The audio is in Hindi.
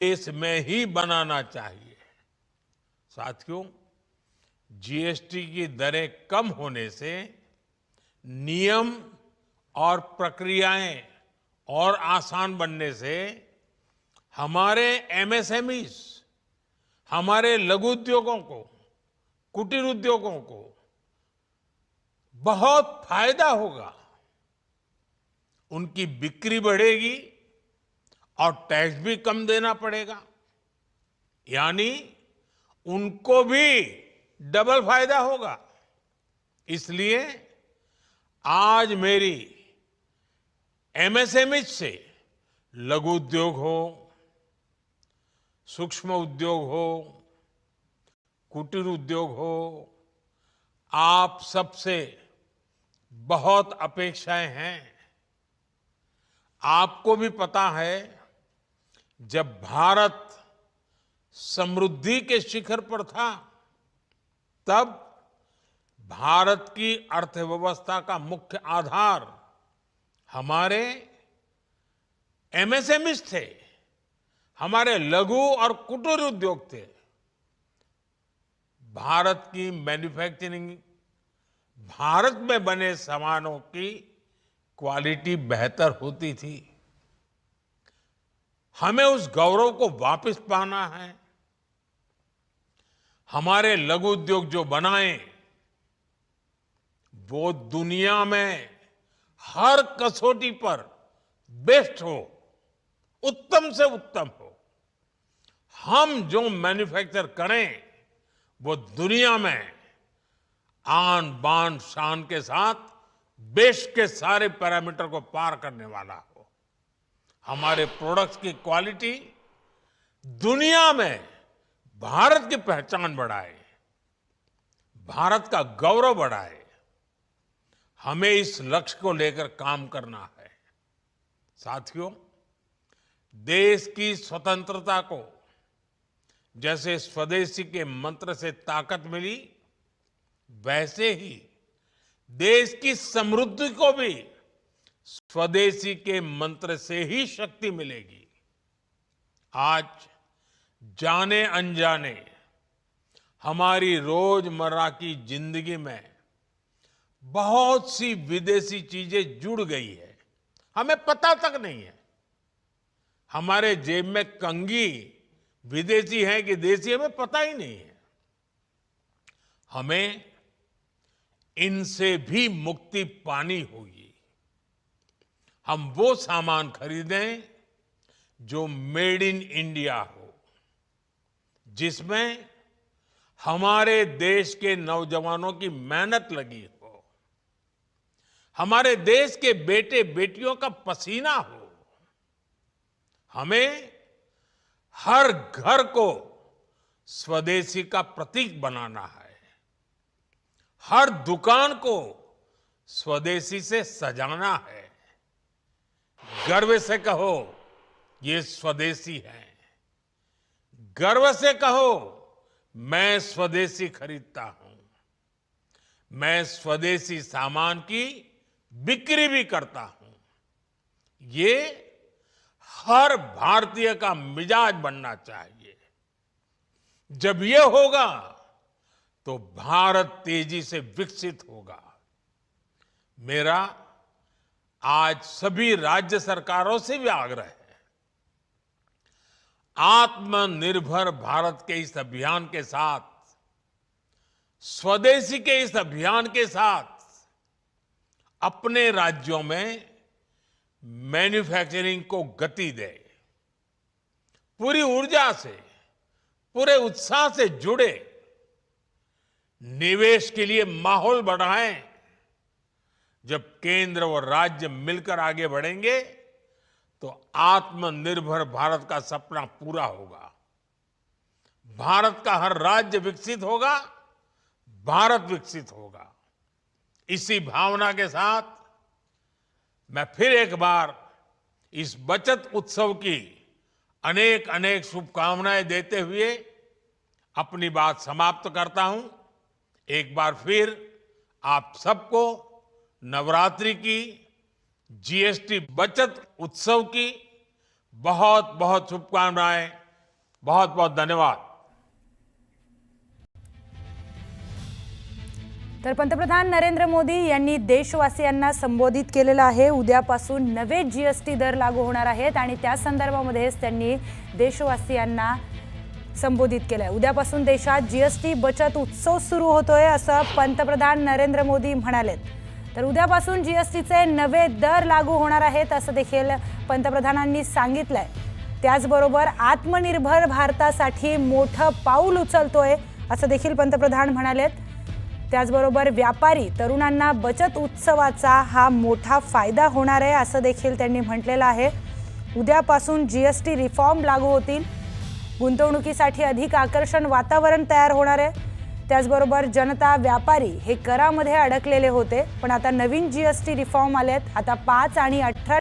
देश में ही बनाना चाहिए। साथियों, जीएसटी की दरें कम होने से नियम और प्रक्रियाएं और आसान बनने से हमारे एमएसएमईज, हमारे लघु उद्योगों को, कुटीर उद्योगों को बहुत फायदा होगा। उनकी बिक्री बढ़ेगी और टैक्स भी कम देना पड़ेगा, यानी उनको भी डबल फायदा होगा। इसलिए आज मेरी एमएसएमई से लघु उद्योग हो, सूक्ष्म उद्योग हो, कुटीर उद्योग हो, आप सबसे बहुत अपेक्षाएं हैं। आपको भी पता है, जब भारत समृद्धि के शिखर पर था, तब भारत की अर्थव्यवस्था का मुख्य आधार हमारे एमएसएमईज थे, हमारे लघु और कुटीर उद्योग थे। भारत की मैन्युफैक्चरिंग, भारत में बने सामानों की क्वालिटी बेहतर होती थी। हमें उस गौरव को वापस पाना है। हमारे लघु उद्योग जो बनाए, वो दुनिया में हर कसौटी पर बेस्ट हो, उत्तम से उत्तम हो। हम जो मैन्युफैक्चर करें, वो दुनिया में आन बान शान के साथ बेस्ट के सारे पैरामीटर को पार करने वाला हो। हमारे प्रोडक्ट्स की क्वालिटी दुनिया में भारत की पहचान बढ़ाए, भारत का गौरव बढ़ाए। हमें इस लक्ष्य को लेकर काम करना है। साथियों, देश की स्वतंत्रता को जैसे स्वदेशी के मंत्र से ताकत मिली, वैसे ही देश की समृद्धि को भी स्वदेशी के मंत्र से ही शक्ति मिलेगी। आज जाने अनजाने हमारी रोजमर्रा की जिंदगी में बहुत सी विदेशी चीजें जुड़ गई है, हमें पता तक नहीं है। हमारे जेब में कंघी विदेशी है कि देसी, हमें पता ही नहीं है। हमें इनसे भी मुक्ति पानी होगी। हम वो सामान खरीदें जो मेड इन इंडिया हो, जिसमें हमारे देश के नौजवानों की मेहनत लगी हो, हमारे देश के बेटे बेटियों का पसीना हो। हमें हर घर को स्वदेशी का प्रतीक बनाना है, हर दुकान को स्वदेशी से सजाना है। गर्व से कहो, ये स्वदेशी है। गर्व से कहो, मैं स्वदेशी खरीदता हूं। मैं स्वदेशी सामान की बिक्री भी करता हूं। ये हर भारतीय का मिजाज बनना चाहिए। जब ये होगा, तो भारत तेजी से विकसित होगा। मेरा आज सभी राज्य सरकारों से भी आग्रह है, आत्मनिर्भर भारत के इस अभियान के साथ, स्वदेशी के इस अभियान के साथ अपने राज्यों में मैन्युफैक्चरिंग को गति दे। पूरी ऊर्जा से, पूरे उत्साह से जुड़े, निवेश के लिए माहौल बढ़ाएं। जब केंद्र और राज्य मिलकर आगे बढ़ेंगे, तो आत्मनिर्भर भारत का सपना पूरा होगा। भारत का हर राज्य विकसित होगा, भारत विकसित होगा। इसी भावना के साथ मैं फिर एक बार इस बचत उत्सव की अनेक अनेक शुभकामनाएं देते हुए अपनी बात समाप्त करता हूं। एक बार फिर आप सबको नवरात्रि की, जीएसटी बचत उत्सव की बहुत बहुत शुभकामनाएं। बहुत बहुत धन्यवाद। तर पंतप्रधान नरेंद्र मोदी यांनी देशवासियांना संबोधित केलेलं आहे। उद्यापासून नवे जीएसटी दर लागू होणार आहेत आणि त्या संदर्भामध्येच त्यांनी देशवासियांना संबोधित केलंय। उद्यापासून देशात जीएसटी बचत उत्सव सुरू होतोय असं पंतप्रधान नरेंद्र मोदी म्हणालेत। तर उद्यापासून जीएसटीचे नवे दर लागू होणार आहेत असं देखील पंतप्रधानांनी सांगितलंय। त्याचबरोबर आत्मनिर्भर भारतासाठी मोठं पाऊल उचलतोय असं देखील पंतप्रधान म्हणालेत। त्याचबरोबर व्यापारी तरुणांना बचत उत्सवाचा हा मोठा फायदा होणार आहे असं देखील त्यांनी म्हटलेलं आहे। उद्यापासून जीएसटी रिफॉर्म लागू होतील, गुंतवणुकीसाठी अधिक आकर्षण वातावरण तयार होणार आहे। त्याचबरोबर जनता व्यापारी हे करामध्ये अडकलेले होते, पण आता नवीन जीएसटी रिफॉर्म आलेत। आता 5 आणि 18